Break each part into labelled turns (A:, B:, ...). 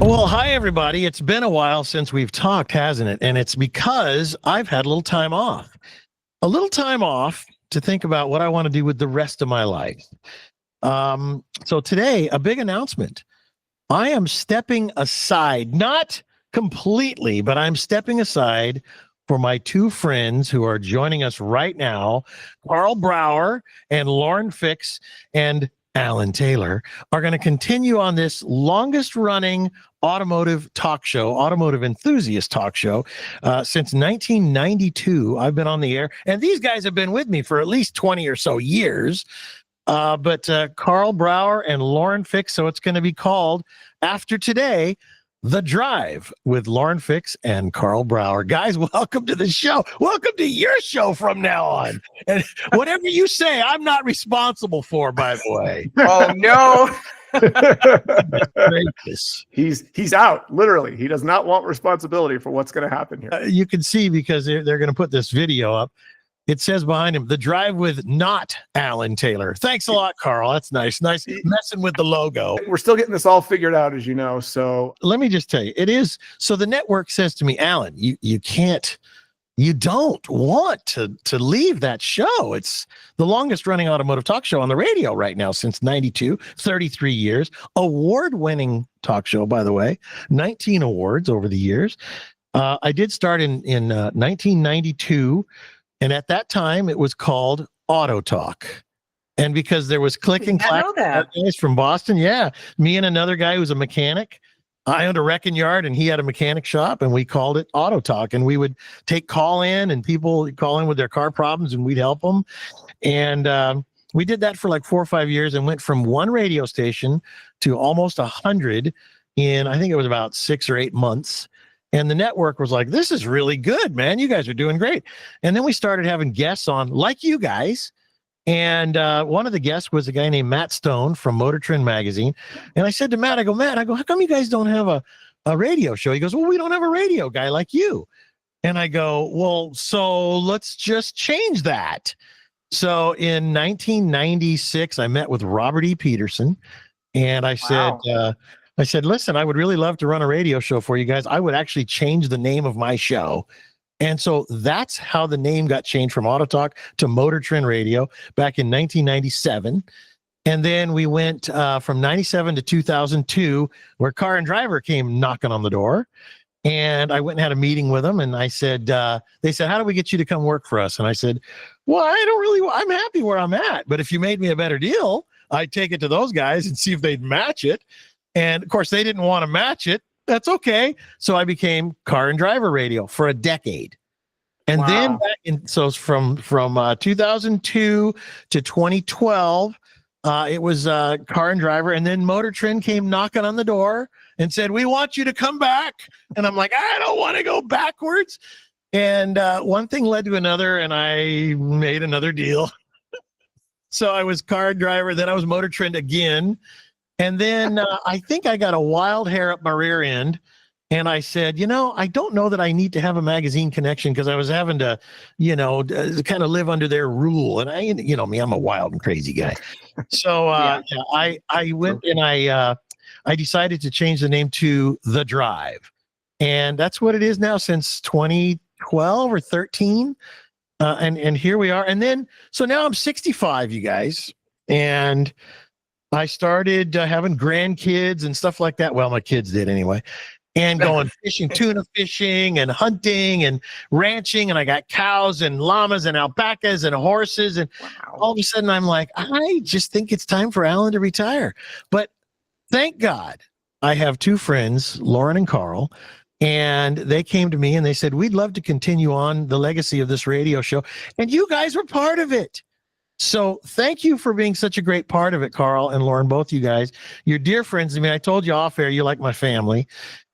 A: Well, hi, everybody. It's been a while since we've talked, hasn't it? And it's because I've had a little time off. A little time off to think about what I want to do with the rest of my life. So today, a big announcement. I am stepping aside, not completely, but I'm stepping aside for my two friends who are joining us right now. Karl Brauer and Lauren Fix and Alan Taylor are going to continue on this longest running automotive talk show, automotive enthusiast talk show, since 1992. I've been on the air, and these guys have been with me for at least 20 or so years. But Karl Brauer and Lauren Fix, so it's going to be called, after today, The Drive with Lauren Fix and Karl Brauer. Guys, welcome to the show. Welcome to your show from now on. And whatever you say, I'm not responsible for, by the way.
B: Oh, no.
C: He's out, literally. He does not want responsibility for what's going to happen here.
A: You can see, because they're going to put this video up. It says behind him, The Drive with not Alan Taylor. Thanks a lot, Karl. That's nice. Nice messing with the logo.
C: We're still getting this all figured out, as you know. So
A: let me just tell you, it is. So the network says to me, Alan, you can't, you don't want to leave that show. It's the longest running automotive talk show on the radio right now since 92, 33 years. Award-winning talk show, by the way, 19 awards over the years. I did start in 1992. And at that time, it was called Auto Talk. And because there was click and clack guys from Boston, yeah, me and another guy who's a mechanic. I owned a wrecking yard and he had a mechanic shop, and we called it Auto Talk. And we would take call in, and people call in with their car problems, and we'd help them. And we did that for like 4 or 5 years, and went from one radio station to almost 100 in, I think it was about 6 or 8 months. And the network was like, this is really good, man. You guys are doing great. And then we started having guests on, like you guys. And one of the guests was a guy named Matt Stone from Motor Trend magazine. And I said to Matt, Matt, how come you guys don't have a radio show? He goes, well, we don't have a radio guy like you. And I go, well, so let's just change that. So in 1996, I met with Robert E. Peterson. And I said, listen, I would really love to run a radio show for you guys. I would actually change the name of my show. And so that's how the name got changed from Auto Talk to Motor Trend Radio back in 1997. And then we went from 97 to 2002, where Car and Driver came knocking on the door. And I went and had a meeting with them. And I said, they said, how do we get you to come work for us? And I said, well, I'm happy where I'm at. But if you made me a better deal, I'd take it to those guys and see if they'd match it. And of course, they didn't want to match it. That's okay. So I became Car and Driver Radio for a decade. And then from 2002 to 2012, it was Car and Driver. And then Motor Trend came knocking on the door and said, we want you to come back. And I'm like, I don't want to go backwards. And one thing led to another, and I made another deal. So I was Car and Driver. Then I was Motor Trend again. And then I think I got a wild hair up my rear end, and I said, I don't know that I need to have a magazine connection, because I was having to, kind of live under their rule. And me, I'm a wild and crazy guy. So I went and I decided to change the name to The Drive. And that's what it is now since 2012 or 13. And here we are. And then, so now I'm 65, you guys. And I started having grandkids and stuff like that. Well, my kids did anyway. And going fishing, tuna fishing and hunting and ranching. And I got cows and llamas and alpacas and horses. And all of a sudden I'm like, I just think it's time for Alan to retire. But thank God I have two friends, Lauren and Karl. And they came to me and they said, we'd love to continue on the legacy of this radio show. And you guys were part of it. So thank you for being such a great part of it, Karl and Lauren, both you guys. You're dear friends to me. I told you off air, you're like my family.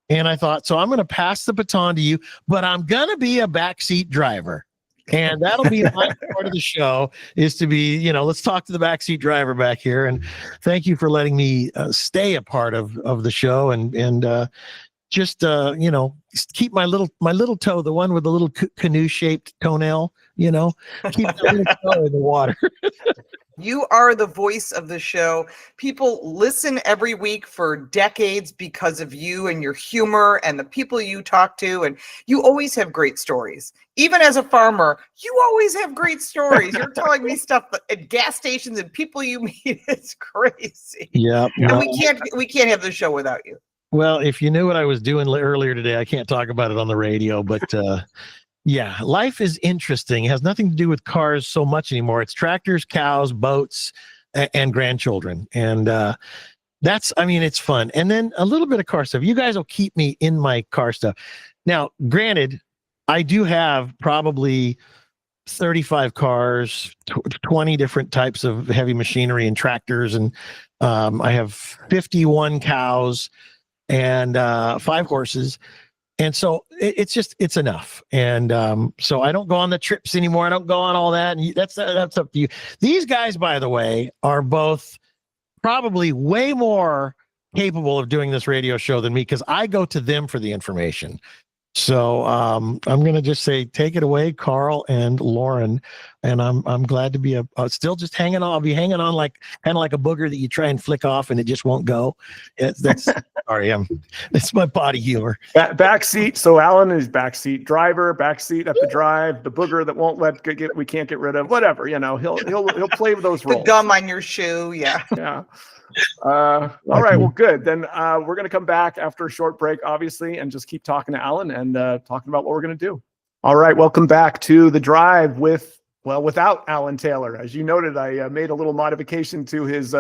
A: And I thought, so I'm going to pass the baton to you, but I'm going to be a backseat driver. And that'll be my part of the show, is to be, let's talk to the backseat driver back here. And thank you for letting me stay a part of the show and just keep my little toe, the one with the little canoe shaped toenail, keep the little toe in the water.
B: You are the voice of the show. People listen every week for decades because of you and your humor and the people you talk to. And you always have great stories. Even as a farmer, you always have great stories. You're telling me stuff at gas stations and people you meet. It's crazy.
A: Yeah.
B: And we can't have the show without you.
A: Well, if you knew what I was doing earlier today, I can't talk about it on the radio, but yeah, life is interesting. It has nothing to do with cars so much anymore. It's tractors, cows, boats, and grandchildren. And it's fun. And then a little bit of car stuff. You guys will keep me in my car stuff. Now, granted, I do have probably 35 cars, 20 different types of heavy machinery and tractors. And I have 51 cows and 5 horses. And so it's enough. And so I don't go on the trips anymore. I don't go on all that. And that's up to you. These guys, by the way, are both probably way more capable of doing this radio show than me, because I go to them for the information. So I'm going to just say, take it away, Karl and Lauren. And I'm glad to be still just hanging on. I'll be hanging on kind of like a booger that you try and flick off and it just won't go. That's sorry, it's my body humor.
C: Back seat. So Alan is backseat driver, backseat at the drive, the booger that won't we can't get rid of, whatever, he'll play with those roles.
B: The gum on your shoe. Yeah.
C: Yeah. All right. Well, good. Then we're going to come back after a short break, obviously, and just keep talking to Alan and talking about what we're going to do. All right. Welcome back to The Drive without Alan Taylor. As you noted, I made a little modification to his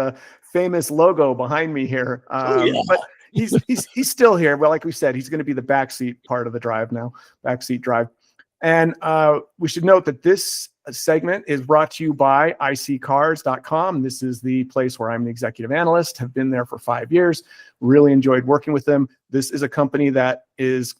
C: famous logo behind me here. But he's still here. Well, like we said, he's going to be the backseat part of the drive now, backseat drive. And we should note that this segment is brought to you by iccars.com. This is the place where I'm the executive analyst, have been there for 5 years, really enjoyed working with them. This is a company that is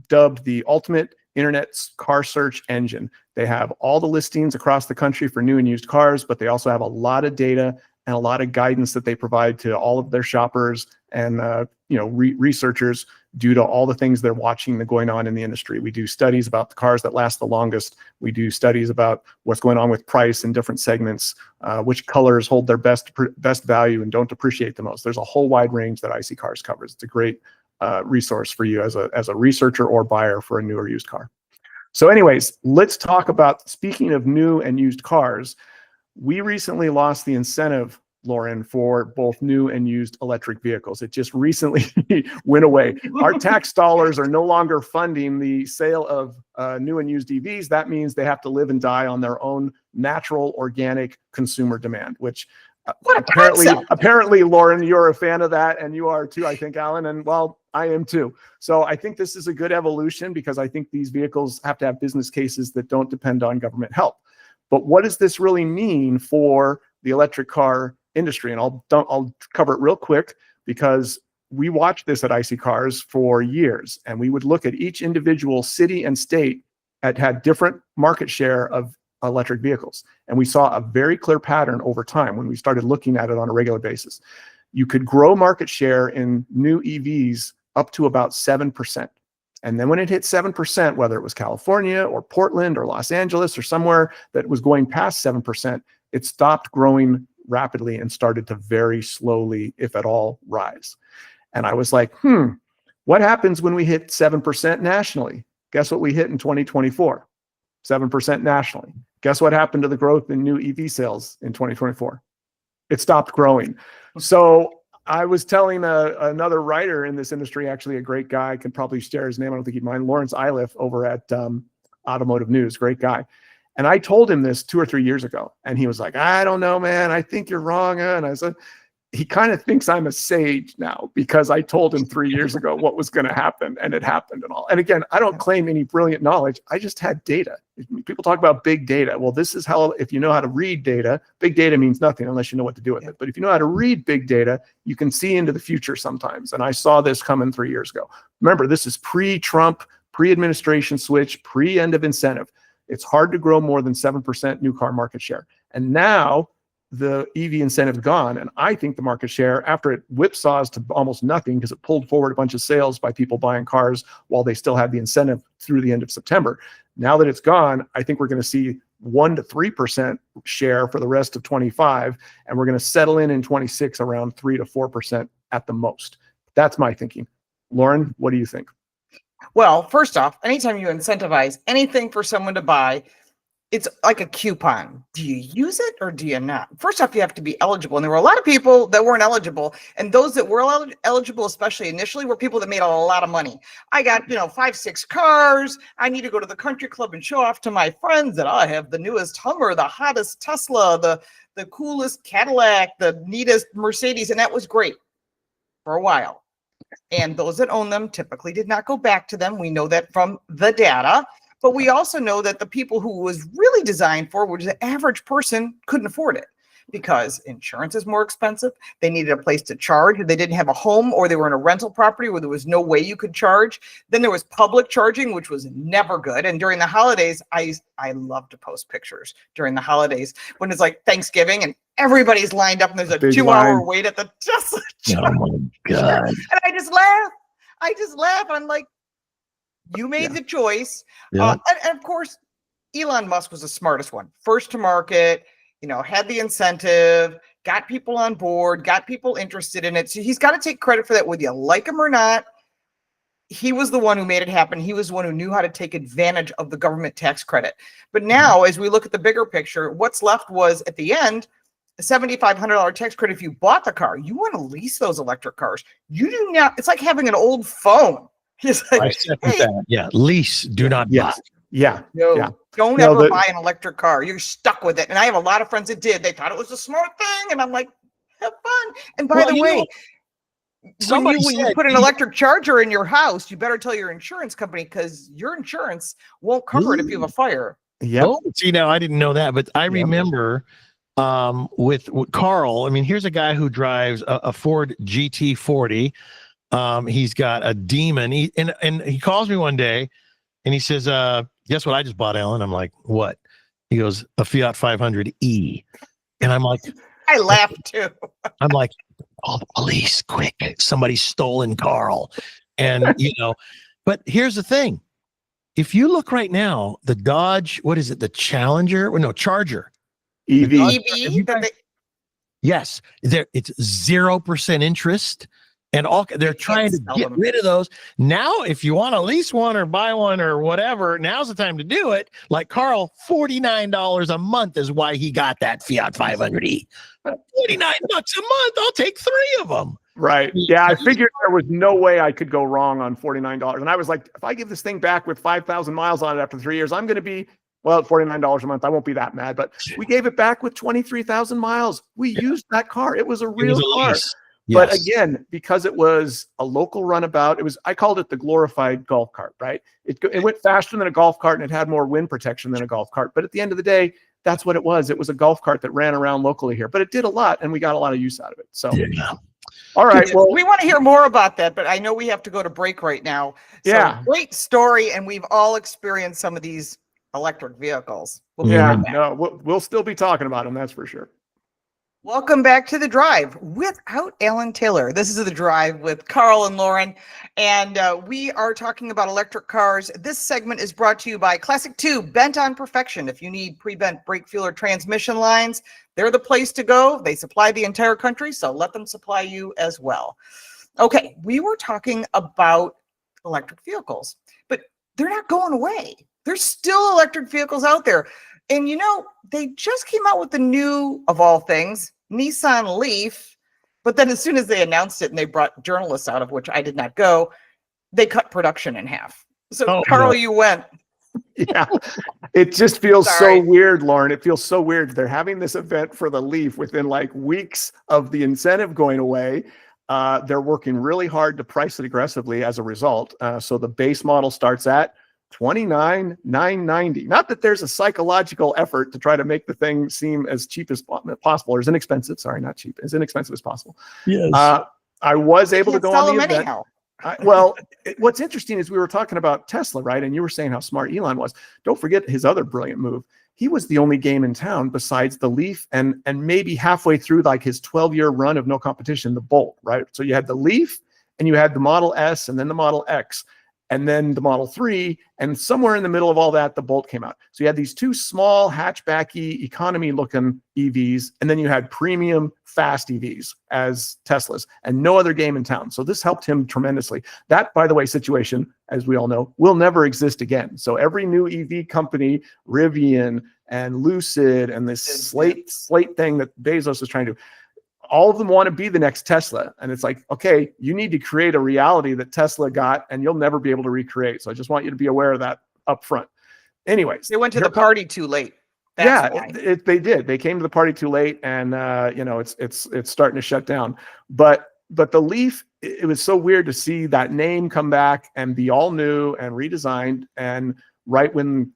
C: dubbed the ultimate internet car search engine. They have all the listings across the country for new and used cars, but they also have a lot of data and a lot of guidance that they provide to all of their shoppers and researchers due to all the things they're watching going on in the industry. We do studies about the cars that last the longest. We do studies about what's going on with price in different segments, which colors hold their best value and don't depreciate the most. There's a whole wide range that IC Cars covers. It's a great resource for you as a researcher or buyer for a new or used car. So anyways, let's talk about, speaking of new and used cars, we recently lost the incentive, Lauren, for both new and used electric vehicles. It just recently went away. Our tax dollars are no longer funding the sale of new and used EVs. That means they have to live and die on their own natural, organic consumer demand, which apparently, Lauren, you're a fan of that, and you are too, I think, Alan, and well, I am too. So I think this is a good evolution, because I think these vehicles have to have business cases that don't depend on government help. But what does this really mean for the electric car industry? And I'll cover it real quick, because we watched this at IC Cars for years, and we would look at each individual city and state that had different market share of electric vehicles. And we saw a very clear pattern over time when we started looking at it on a regular basis. You could grow market share in new EVs up to about 7%. And then when it hit 7%, whether it was California or Portland or Los Angeles or somewhere that was going past 7%, it stopped growing rapidly and started to very slowly, if at all, rise. And I was like, what happens when we hit 7% nationally? Guess what we hit in 2024? 7% nationally. Guess what happened to the growth in new EV sales in 2024? It stopped growing. So I was telling another writer in this industry, actually a great guy, I can probably share his name, I don't think he'd mind, Lawrence Iliff over at Automotive News, great guy. And I told him this 2 or 3 years ago, and he was like, I don't know, man, I think you're wrong. And I said, he kind of thinks I'm a sage now, because I told him 3 years ago what was going to happen, and it happened and all. And again, I don't claim any brilliant knowledge. I just had data. People talk about big data. Well, this is how, if you know how to read data, big data means nothing unless you know what to do with it. But if you know how to read big data, you can see into the future sometimes. And I saw this coming 3 years ago. Remember, this is pre-Trump, pre-administration switch, pre-end of incentive. It's hard to grow more than 7% new car market share. And now the EV incentive gone. And I think the market share, after it whipsaws to almost nothing, because it pulled forward a bunch of sales by people buying cars while they still had the incentive through the end of September. Now that it's gone, I think we're going to see 1 to 3% share for the rest of 25, and we're going to settle in 26 around 3 to 4% at the most. That's my thinking. Lauren, what do you think?
B: Well, first off, anytime you incentivize anything for someone to buy, it's like a coupon. Do you use it or do you not? First off, you have to be eligible. And there were a lot of people that weren't eligible. And those that were eligible, especially initially, were people that made a lot of money. I got, 5, 6 cars. I need to go to the country club and show off to my friends that I have the newest Hummer, the hottest Tesla, the coolest Cadillac, the neatest Mercedes. And that was great for a while. And those that own them typically did not go back to them. We know that from the data. But we also know that the people who was really designed for, which the average person, couldn't afford it because insurance is more expensive. They needed a place to charge. They didn't have a home, or they were in a rental property where there was no way you could charge. Then there was public charging, which was never good. And during the holidays, I love to post pictures during the holidays when it's like Thanksgiving and everybody's lined up and there's a 2-hour wait at the Tesla charge.
A: Oh my God.
B: And I just laugh. I'm like, you made the choice.
A: Yeah.
B: And of course, Elon Musk was the smartest one. First to market, had the incentive, got people on board, got people interested in it. So he's got to take credit for that, whether you like him or not. He was the one who made it happen. He was the one who knew how to take advantage of the government tax credit. But now, as we look at the bigger picture, what's left was at the end, a $7,500 tax credit if you bought the car. You want to lease those electric cars. You do not. It's like having an old phone. Like,
A: Yeah, lease, do not buy.
C: Yeah.
B: Don't ever buy an electric car. You're stuck with it. And I have a lot of friends that did. They thought it was a smart thing. And I'm like, have fun. And by the way, when you put an electric charger in your house, you better tell your insurance company because your insurance won't cover it if you have a fire.
C: Yeah.
A: Oh, see, now I didn't know that, but I remember with Karl. I mean, here's a guy who drives a Ford GT40. He's got a demon. And he calls me one day and he says, guess what I just bought, Alan? I'm like, what? He goes, a Fiat 500e. And I'm like,
B: I laughed too.
A: I'm like, call the police quick. Somebody's stolen Karl. And, but here's the thing. If you look right now, the Dodge, what is it? The Challenger? Well, no, Charger.
C: EV.
A: Yes. It's 0% interest. And they're trying to get rid of those. Now, if you want to lease one or buy one or whatever, now's the time to do it. Like Karl, $49 a month is why he got that Fiat 500e. $49 a month. I'll take 3 of them.
C: Right. Yeah. I figured there was no way I could go wrong on $49. And I was like, if I give this thing back with 5,000 miles on it after 3 years, I'm going to be, well, $49 a month. I won't be that mad, but we gave it back with 23,000 miles. We used that car. It was a real car. But again, because it was a local runabout, I called it the glorified golf cart, right? It went faster than a golf cart and it had more wind protection than a golf cart. But at the end of the day, that's what it was. It was a golf cart that ran around locally here, but it did a lot and we got a lot of use out of it. So, all right. Well,
B: we want to hear more about that, but I know we have to go to break right now. So great story. And we've all experienced some of these electric vehicles.
C: We'll still be talking about them. That's for sure.
B: Welcome back to The Drive without Alan Taylor. This is The Drive with Karl and Lauren, and we are talking about electric cars. This segment is brought to you by Classic 2, bent on perfection. If you need pre-bent brake, fuel, or transmission lines, they're the place to go. They supply the entire country, so let them supply you as well. Okay, we were talking about electric vehicles, but they're not going away. There's still electric vehicles out there. And they just came out with the new, of all things, Nissan Leaf, but then as soon as they announced it and they brought journalists out, of which I did not go, they cut production in half. So Karl, you went.
C: Yeah, it just feels so weird, Lauren. It feels so weird. They're having this event for the Leaf within like weeks of the incentive going away. They're working really hard to price it aggressively as a result. So the base model starts at $29,990. Not that there's a psychological effort to try to make the thing seem as cheap as possible, or as inexpensive. Sorry, not cheap, as inexpensive as possible.
A: Yes.
C: I was able to go on the event.
B: Anyhow.
C: What's interesting is we were talking about Tesla, right? And you were saying how smart Elon was. Don't forget his other brilliant move. He was the only game in town besides the Leaf and maybe halfway through like his 12-year run of no competition, the Bolt, right? So you had the Leaf and you had the Model S and then the Model X. and then the Model 3, and somewhere in the middle of all that, the Bolt came out. So you had these two small hatchbacky economy-looking EVs, and then you had premium fast EVs as Teslas, and no other game in town. So this helped him tremendously. That, by the way, situation, as we all know, will never exist again. So every new EV company, Rivian and Lucid, and this slate thing that Bezos is trying to do, all of them want to be the next Tesla. And it's like, okay, you need to create a reality that Tesla got and you'll never be able to recreate. So I just want you to be aware of that up front. Anyways.
B: They went to the party too late. That's
C: they did. They came to the party too late, and it's starting to shut down. But the Leaf, it was so weird to see that name come back and be all new and redesigned. And right when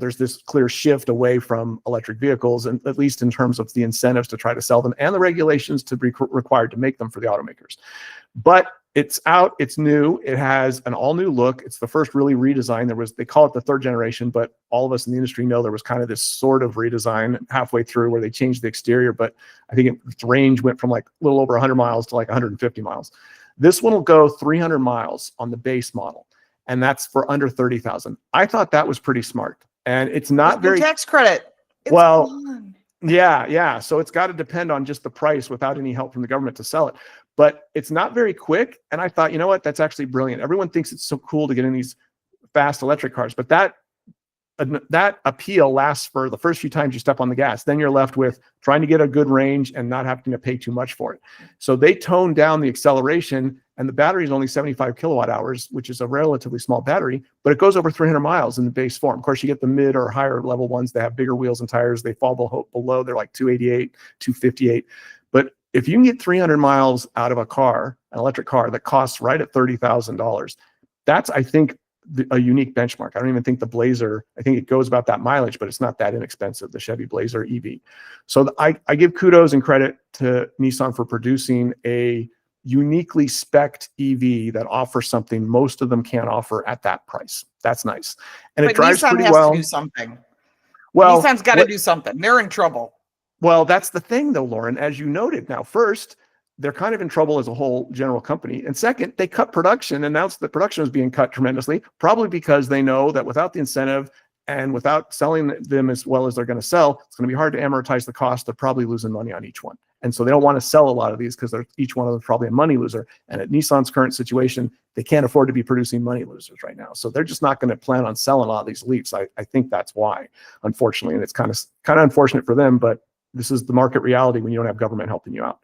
C: there's this clear shift away from electric vehicles, and at least in terms of the incentives to try to sell them and the regulations to be required to make them for the automakers. But it's out, it's new, it has an all new look. It's the first really redesign. They call it the third generation, but all of us in the industry know there was kind of this sort of redesign halfway through where they changed the exterior, but I think its range went from like a little over 100 miles to like 150 miles. This one will go 300 miles on the base model, and that's for under 30,000. I thought that was pretty smart. And it's not very
B: tax credit.
C: Yeah. So it's got to depend on just the price without any help from the government to sell it. But it's not very quick. And I thought, you know what? That's actually brilliant. Everyone thinks it's so cool to get in these fast electric cars, but that appeal lasts for the first few times you step on the gas. Then you're left with trying to get a good range and not having to pay too much for it. So they toned down the acceleration, and the battery is only 75 kilowatt hours, which is a relatively small battery, but it goes over 300 miles in the base form. Of course, you get the mid or higher level ones that have bigger wheels and tires. They fall below. They're like 288, 258. But if you can get 300 miles out of a car, an electric car that costs right at $30,000, that's, I think, a unique benchmark. I don't even think the Blazer, I think it goes about that mileage, but it's not that inexpensive, the Chevy Blazer EV. So I give kudos and credit to Nissan for producing a uniquely spec'd EV that offers something most of them can't offer at that price. That's nice. And it drives
B: Nissan
C: pretty well.
B: To do something.
C: Well,
B: Nissan's got to do something. They're in trouble.
C: Well, that's the thing though, Lauren, as you noted. Now, first, they're kind of in trouble as a whole general company. And second, they cut production, announced that production was being cut tremendously, probably because they know that without the incentive and without selling them as well as they're going to sell, it's going to be hard to amortize the cost. They're probably losing money on each one. And so they don't want to sell a lot of these because each one of them is probably a money loser. And at Nissan's current situation, they can't afford to be producing money losers right now. So they're just not going to plan on selling a lot of these Leafs. I think that's why, unfortunately. And it's kind of unfortunate for them, but this is the market reality when you don't have government helping you out.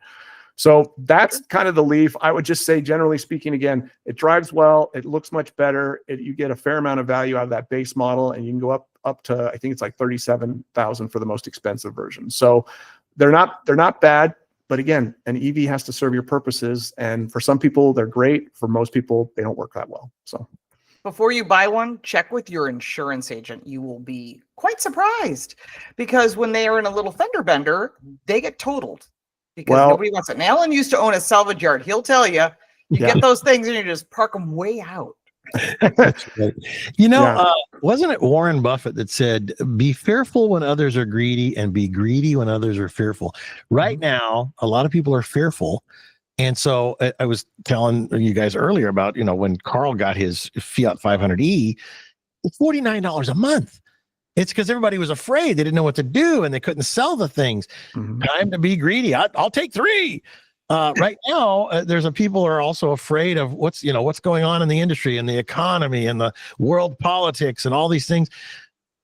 C: So that's kind of the Leaf. I would just say, generally speaking, again, it drives well. It looks much better. You get a fair amount of value out of that base model, and you can go up to, I think it's like 37,000 for the most expensive version. So they're not bad. But again, an EV has to serve your purposes. And for some people, they're great. For most people, they don't work that well. So
B: before you buy one, check with your insurance agent. You will be quite surprised because when they are in a little fender bender, they get totaled. Because nobody wants it. And Alan used to own a salvage yard. He'll tell you, get those things and you just park them way out.
A: That's right. Wasn't it Warren Buffett that said, be fearful when others are greedy and be greedy when others are fearful? Right now, a lot of people are fearful. And so I was telling you guys earlier about, when Karl got his Fiat 500e, it's $49 a month. It's because everybody was afraid. They didn't know what to do and they couldn't sell the things. Mm-hmm. Time to be greedy. I'll take 3. Right now, there's people who are also afraid of what's going on in the industry and the economy and the world politics and all these things.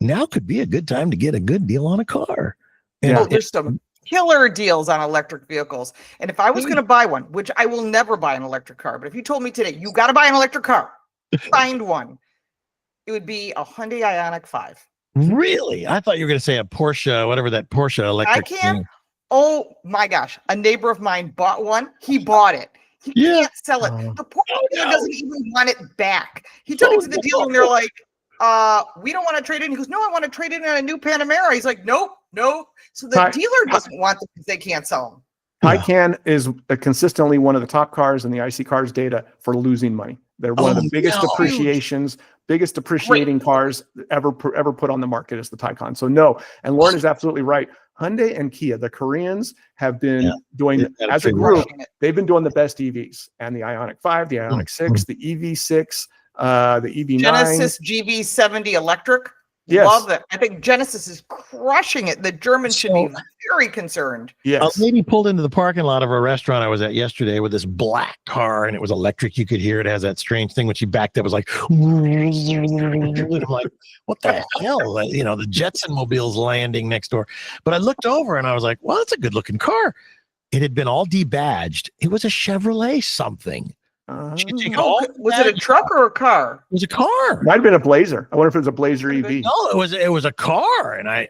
A: Now could be a good time to get a good deal on a car. And
B: there's some killer deals on electric vehicles. And if I was going to buy one, which I will never buy an electric car, but if you told me today, you got to buy an electric car, find one, it would be a Hyundai Ioniq 5.
A: Really? I thought you were going to say a Porsche, whatever that Porsche electric.
B: I can't. Oh my gosh. A neighbor of mine bought one. He bought it. He can't sell it. The Porsche dealer doesn't even want it back. He took it to the dealer and they're like, we don't want to trade it. He goes, no, I want to trade it in a new Panamera. He's like, nope. So the dealer doesn't want them because they can't sell them.
C: Taycan is consistently one of the top cars in the IC Cars data for losing money. They're one of the biggest biggest depreciating cars ever put on the market is the Taycan. So no, and Lauren is absolutely right. Hyundai and Kia, the Koreans, have been doing, as a group, they've been doing the best EVs. And the Ioniq 5, the Ioniq 6, the EV6, the EB9.
B: Genesis GB70 electric.
C: Yes.
B: Love it. I think Genesis is crushing it. The Germans should be very concerned.
C: Yes.
A: A lady pulled into the parking lot of a restaurant I was at yesterday with this black car, and it was electric. You could hear it has that strange thing when she backed up. It was like, I'm like, what the hell? You know, the Jetson mobile's landing next door. But I looked over and I was like, well, that's a good looking car. It had been all debadged. It was a Chevrolet something.
B: Was it a truck or a car?
A: It was a car.
C: Might have been a Blazer. I wonder if it was a Blazer EV.
A: No, it was a car. And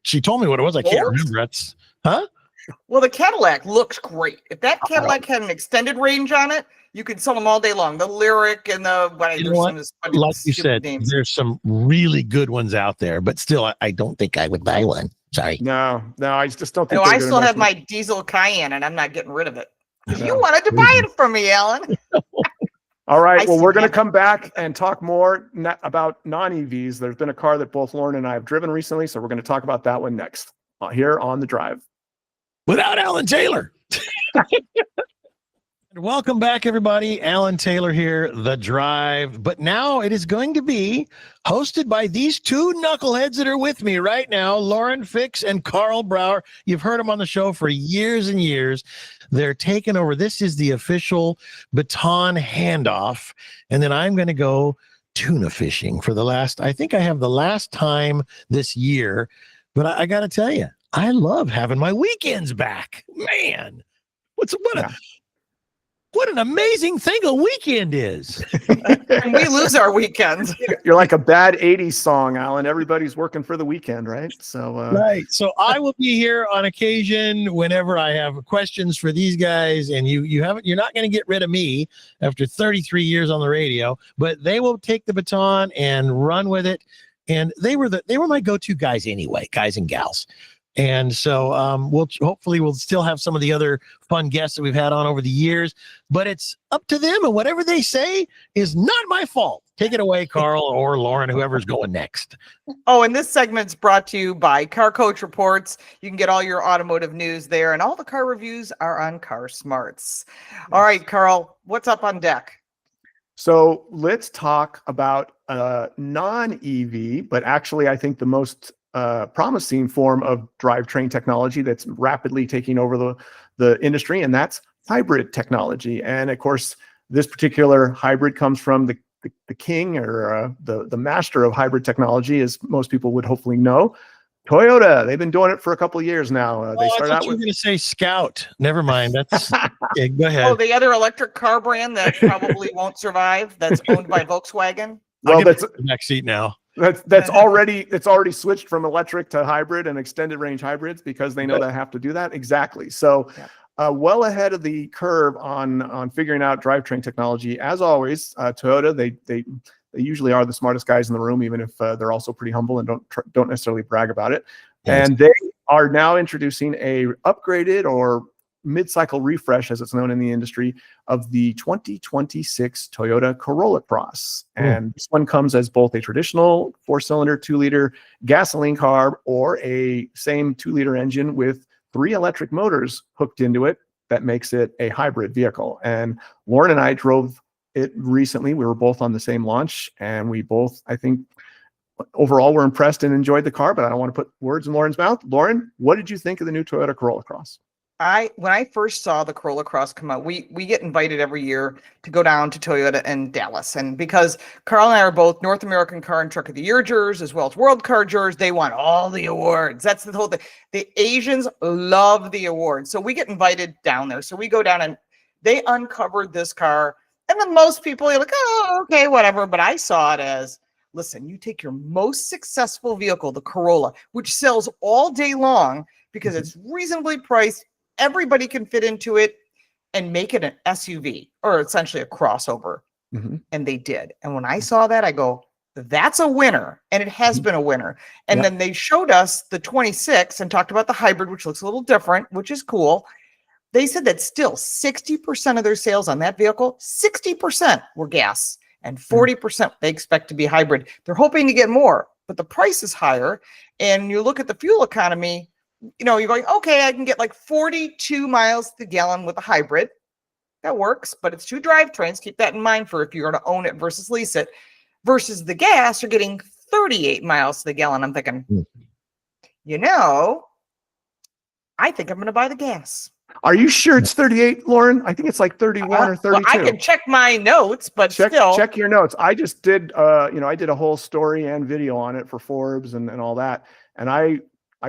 A: she told me what it was. I can't remember. It's
B: Well, the Cadillac looks great. If that Cadillac had an extended range on it, you could sell them all day long. The Lyric and the
A: like you said, there's some really good ones out there, but still, I don't think I would buy one. Sorry.
C: No, I just don't think.
B: No, I still have my diesel Cayenne, and I'm not getting rid of it. You wanted to buy it from me, Alan.
C: All right. Well, we're going to come back and talk more about non-EVs. There's been a car that both Lauren and I have driven recently, so we're going to talk about that one next here on The Drive.
A: Without Alan Taylor. Welcome back, everybody. Alan Taylor here, The Drive. But now it is going to be hosted by these two knuckleheads that are with me right now, Lauren Fix and Karl Brauer. You've heard them on the show for years and years. They're taking over. This is the official baton handoff. And then I'm going to go tuna fishing for I think I have the last time this year. But I got to tell you, I love having my weekends back. Man, what an amazing thing a weekend is.
B: And we lose our weekends.
C: You're like a bad 80s song, Alan. Everybody's working for the weekend, right?
A: Right. So I will be here on occasion whenever I have questions for these guys, and you're not going to get rid of me after 33 years on the radio, but they will take the baton and run with it. And they were my go-to guys anyway, guys and gals. And so hopefully we'll still have some of the other fun guests that we've had on over the years, but it's up to them, and whatever they say is not my fault. Take it away, Karl or Lauren, whoever's going next.
B: Oh, and this segment's brought to you by Car Coach Reports. You can get all your automotive news there, and all the car reviews are on Car Smarts. All right, Karl, what's up on deck?
C: So let's talk about non-EV, but actually I think the most promising form of drivetrain technology that's rapidly taking over the industry, and that's hybrid technology. And of course, this particular hybrid comes from the king or the master of hybrid technology, as most people would hopefully know, Toyota. They've been doing it for a couple of years now. They started out with.
A: You're going to say Scout. Never mind. That's okay, go ahead.
B: Oh, the other electric car brand that probably won't survive. That's owned by Volkswagen.
C: Well, that's
A: the next seat now.
C: That's already switched from electric to hybrid and extended range hybrids because they know they have to do that. Exactly. So well ahead of the curve on figuring out drivetrain technology. As always, Toyota, they usually are the smartest guys in the room, even if they're also pretty humble and don't necessarily brag about it. Yes. And they are now introducing a upgraded or mid-cycle refresh, as it's known in the industry, of the 2026 Toyota Corolla Cross. And this one comes as both a traditional 4-cylinder 2-liter gasoline car or a same 2-liter engine with 3 electric motors hooked into it that makes it a hybrid vehicle. And Lauren and I drove it recently. We were both on the same launch, and we both, I think, overall were impressed and enjoyed the car, but I don't want to put words in Lauren's mouth. Lauren, what did you think of the new Toyota Corolla Cross?
B: When I first saw the Corolla Cross come out, we get invited every year to go down to Toyota in Dallas. And because Karl and I are both North American Car and Truck of the Year jurors, as well as World Car jurors, they want all the awards. That's the whole thing. The Asians love the awards. So we get invited down there. So we go down and they uncovered this car. And then most people are like, oh, okay, whatever. But I saw it as, listen, you take your most successful vehicle, the Corolla, which sells all day long because it's reasonably priced. Everybody can fit into it and make it an SUV or essentially a crossover. And they did. And when I saw that, I go, that's a winner. And it has been a winner. And then they showed us the 26 and talked about the hybrid, which looks a little different, which is cool. They said that still 60% of their sales on that vehicle, 60% were gas and 40% they expect to be hybrid. They're hoping to get more, but the price is higher. And you look at the fuel economy, you know, you're going, okay, I can get like 42 miles to the gallon with a hybrid. that works, but it's 2 drivetrains. Keep that in mind for if you're going to own it versus lease it. Versus the gas, you're getting 38 miles to the gallon. I'm thinking, I think I'm going to buy the gas.
C: Are you sure it's 38, Lauren? I think it's like 31 or 32.
B: Well, I can check my notes, but still.
C: Check your notes. I just did, I did a whole story and video on it for Forbes and all that. And I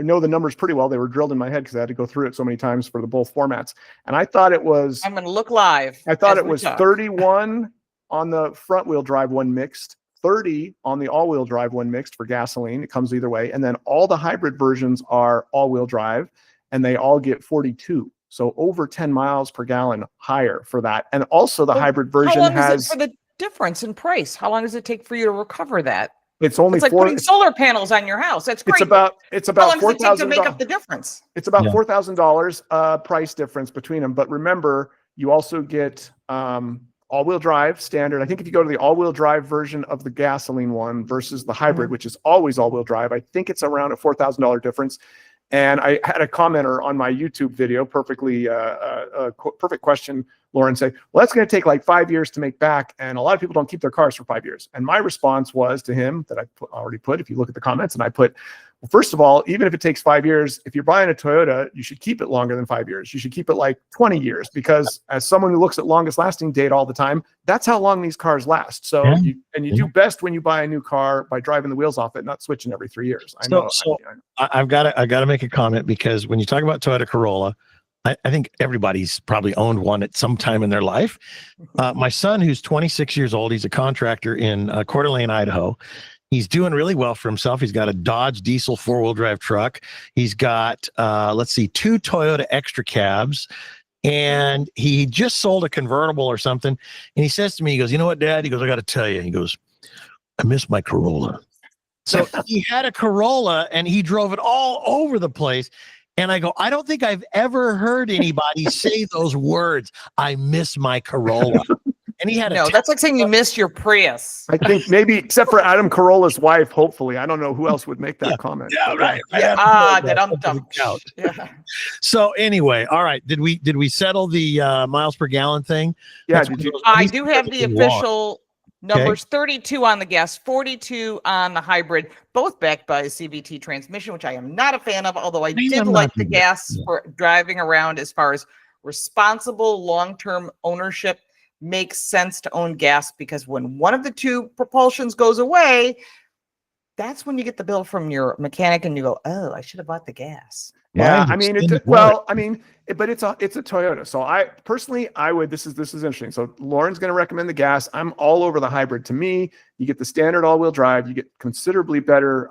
C: know the numbers pretty well. They were drilled in my head because I had to go through it so many times for both formats. And I thought it was.
B: I'm going to look live.
C: I thought it was 31 on the front wheel drive one mixed, 30 on the all-wheel drive one mixed for gasoline. It comes either way. And then all the hybrid versions are all-wheel drive, and they all get 42. So over 10 miles per gallon higher for that. And also the hybrid version
B: how long
C: has.
B: Is it for the difference in price? How long does it take for you to recover that?
C: It's only
B: like putting solar panels on your house. That's great.
C: It's about
B: how long does it take to make up the difference?
C: It's about $4,000 price difference between them. But remember, you also get all-wheel drive standard. I think if you go to the all-wheel drive version of the gasoline one versus the hybrid, which is always all-wheel drive, I think it's around a $4,000 difference. And I had a commenter on my YouTube video, perfect question, Lauren, say, well, that's going to take like 5 years to make back. And a lot of people don't keep their cars for 5 years. And my response was to him that I already put, if you look at the comments, and I put, well, first of all, even if it takes 5 years, if you're buying a Toyota, you should keep it longer than 5 years. You should keep it like 20 years, because as someone who looks at longest lasting date all the time, that's how long these cars last. So you do best when you buy a new car by driving the wheels off it, not switching every 3 years.
A: I've got to make a comment, because when you talk about Toyota Corolla, I think everybody's probably owned one at some time in their life. My son, who's 26 years old, he's a contractor in Coeur d'Alene, Idaho. He's doing really well for himself. He's got a Dodge diesel 4-wheel drive truck. He's got, 2 Toyota extra cabs, and he just sold a convertible or something. And he says to me, he goes, you know what, Dad? He goes, I got to tell you. He goes, I miss my Corolla. So he had a Corolla, and he drove it all over the place. And I go, I don't think I've ever heard anybody say those words. I miss my Corolla. And he had
B: that's like saying you missed your Prius.
C: I think maybe, except for Adam Carolla's wife, hopefully. I don't know who else would make that comment.
A: Yeah, right.
B: Yeah.
A: So anyway, all right. Did we settle the miles per gallon thing?
C: Yeah.
B: I do have the official numbers: 32 on the gas, 42 on the hybrid, both backed by a CVT transmission, which I am not a fan of, although I did like the gas for driving around. As far as responsible long-term ownership, makes sense to own gas, because when one of the 2 propulsions goes away, that's when you get the bill from your mechanic and you go, oh, I should have bought the gas.
C: Yeah, I mean, but it's a Toyota. So I personally, would. This is interesting. So Lauren's going to recommend the gas. I'm all over the hybrid. To me, you get the standard all-wheel drive. You get considerably better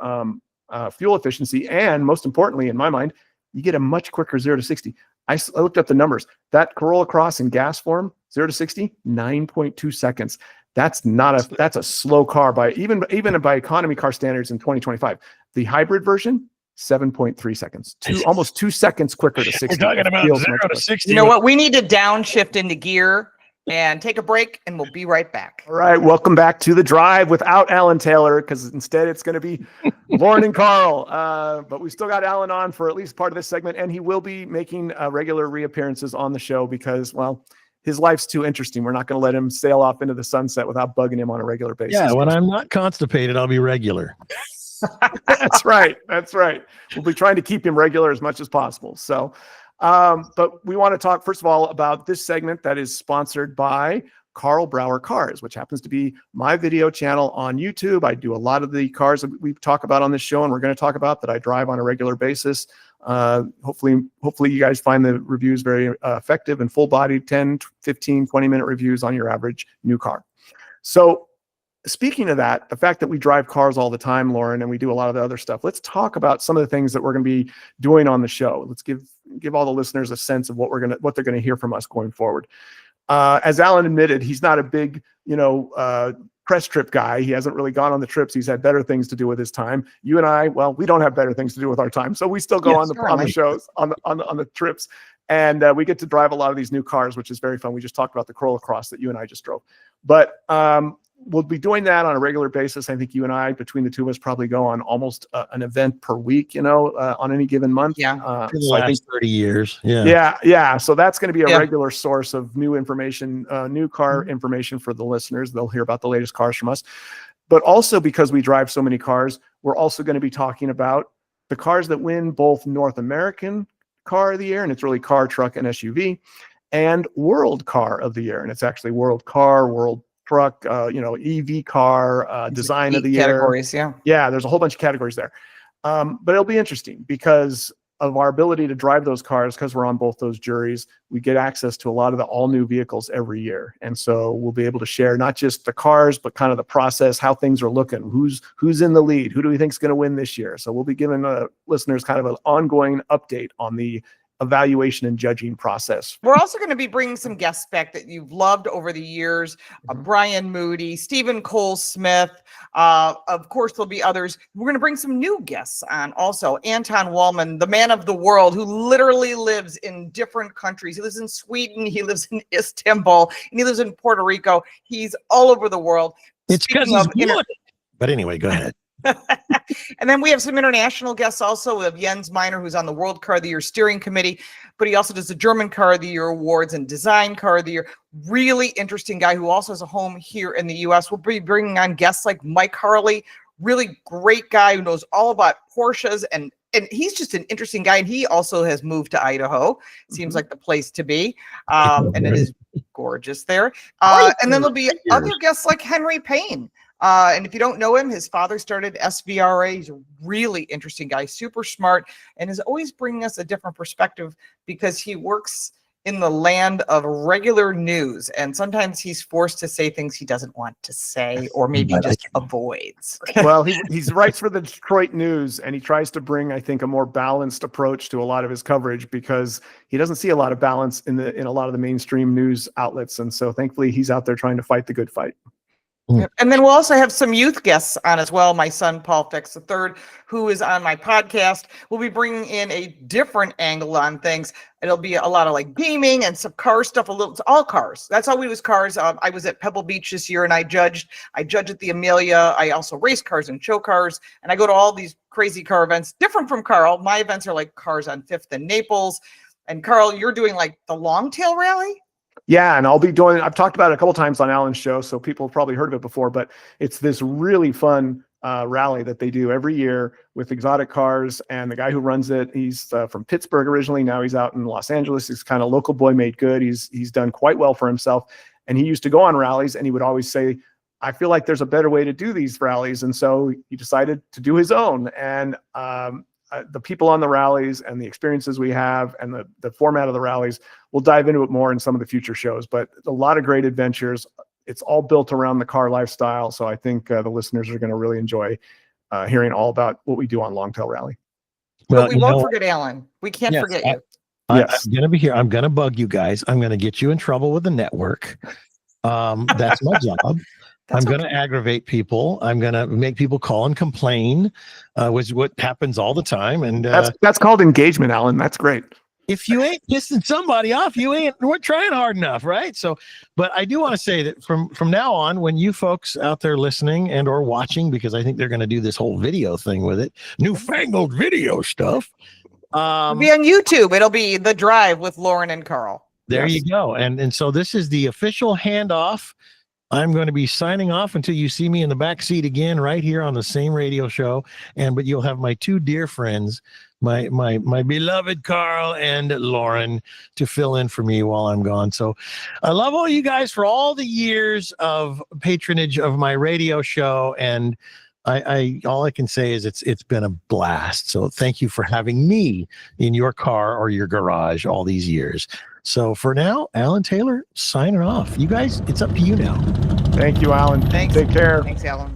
C: fuel efficiency, and most importantly, in my mind, you get a much quicker 0 to 60. I looked up the numbers. That Corolla Cross in gas form, 0 to 60, 9.2 seconds. That's a slow car by even by economy car standards in 2025. The hybrid version, 7.3 seconds, almost 2 seconds quicker to 60.
A: We're talking about 0 to 60.
B: You know what? We need to downshift into gear and take a break, and we'll be right back.
C: All right. Welcome back to The Drive without Alan Taylor, because instead it's going to be Lauren and Karl. But we still got Alan on for at least part of this segment, and he will be making regular reappearances on the show because, well, his life's too interesting. We're not going to let him sail off into the sunset without bugging him on a regular basis.
A: Yeah, when I'm not constipated, I'll be regular.
C: That's right. We'll be trying to keep him regular as much as possible. So, but we want to talk, first of all, about this segment that is sponsored by Karl Brauer Cars, which happens to be my video channel on YouTube. I do a lot of the cars that we talk about on this show, and we're going to talk about that I drive on a regular basis. Hopefully you guys find the reviews very effective and full-bodied, 10, 15, 20-minute reviews on your average new car. So speaking of that, the fact that we drive cars all the time, Lauren, and we do a lot of the other stuff, let's talk about some of the things that we're going to be doing on the show. Let's give all the listeners a sense of what they're going to hear from us going forward. As Alan admitted, he's not a big, press trip guy. He hasn't really gone on the trips. He's had better things to do with his time. You and I, well, we don't have better things to do with our time, so we still go on the shows, on the trips, and we get to drive a lot of these new cars, which is very fun. We just talked about the Corolla Cross that you and I just drove, but we'll be doing that on a regular basis. I think you and I, between the two of us, probably go on almost an event per week, on any given month.
B: Yeah.
A: For the last 30 years. Yeah.
C: Yeah. So that's going to be a
B: Yeah.
C: regular source of new information, new car information for the listeners. They'll hear about the latest cars from us. But also because we drive so many cars, we're also going to be talking about the cars that win both North American Car of the Year, and it's really car, truck, and SUV, and World Car of the Year. And it's actually World Car, World Truck, EV car, Design of the Year.
B: Categories, yeah.
C: Yeah, there's a whole bunch of categories there. But it'll be interesting because of our ability to drive those cars, because we're on both those juries. We get access to a lot of the all new vehicles every year. And so we'll be able to share not just the cars, but kind of the process, how things are looking, who's in the lead, who do we think is going to win this year. So we'll be giving listeners kind of an ongoing update on the evaluation and judging process.
B: We're also going to be bringing some guests back that you've loved over the years. Brian Moody, Stephen Cole Smith. Of course, there'll be others. We're going to bring some new guests on also. Anton Wallman, the man of the world, who literally lives in different countries. He lives in Sweden. He lives in Istanbul. And he lives in Puerto Rico. He's all over the world.
A: It's because he's good. But anyway, go ahead.
B: And then we have some international guests also. We have Jens Miner, who's on the World Car of the Year steering committee, but he also does the German Car of the Year awards and Design Car of the Year. Really interesting guy who also has a home here in the U.S. We'll be bringing on guests like Mike Harley, really great guy who knows all about Porsches, and he's just an interesting guy. And he also has moved to Idaho. Seems like the place to be. And it is gorgeous there. And then there'll be other guests like Henry Payne. And if you don't know him, his father started SVRA. He's a really interesting guy, super smart, and is always bringing us a different perspective because he works in the land of regular news. And sometimes he's forced to say things he doesn't want to say, or maybe just avoids.
C: Well, he writes for the Detroit News, and he tries to bring, I think, a more balanced approach to a lot of his coverage because he doesn't see a lot of balance in a lot of the mainstream news outlets. And so thankfully he's out there trying to fight the good fight.
B: And then we'll also have some youth guests on as well. My son, Paul Fix III, who is on my podcast, will be bringing in a different angle on things. It'll be a lot of like gaming and some car stuff, it's all cars. That's all we do is cars. I was at Pebble Beach this year and I judged at the Amelia. I also race cars and show cars. And I go to all these crazy car events, different from Karl. My events are like Cars on 5th and Naples. And Karl, you're doing like the Longtail Rally?
C: Yeah, and I've talked about it a couple times on Alan's show, so people have probably heard of it before, but it's this really fun rally that they do every year with exotic cars, and the guy who runs it, he's from Pittsburgh originally, now he's out in Los Angeles. He's kind of local boy made good. He's done quite well for himself, and he used to go on rallies, and he would always say, I feel like there's a better way to do these rallies, and so he decided to do his own, and the people on the rallies and the experiences we have and the format of the rallies, we'll dive into it more in some of the future shows, but a lot of great adventures. It's all built around the car lifestyle. So I think the listeners are going to really enjoy hearing all about what we do on Longtail Rally.
B: Well, but we won't forget Alan. We can't forget you.
C: Yes.
A: I'm going to be here. I'm going to bug you guys. I'm going to get you in trouble with the network. That's my job. I'm going to aggravate people. I'm going to make people call and complain, which is what happens all the time. And
C: that's called engagement, Alan. That's great.
A: If you ain't pissing somebody off, we're trying hard enough, right? So, but I do want to say that from now on, when you folks out there listening and or watching, because I think they're going to do this whole video thing with it, newfangled video stuff.
B: It'll be on YouTube. It'll be The Drive with Lauren and Karl.
A: There you go. And so this is the official handoff. I'm going to be signing off until you see me in the back seat again, right here on the same radio show. But you'll have my two dear friends, my beloved Karl and Lauren, to fill in for me while I'm gone. So I love all you guys for all the years of patronage of my radio show. And I all I can say is it's been a blast. So thank you for having me in your car or your garage all these years. So for now, Alan Taylor signing off. You guys, it's up to you now.
C: Thank you, Alan.
B: Thanks.
C: Take care.
B: Thanks, Alan.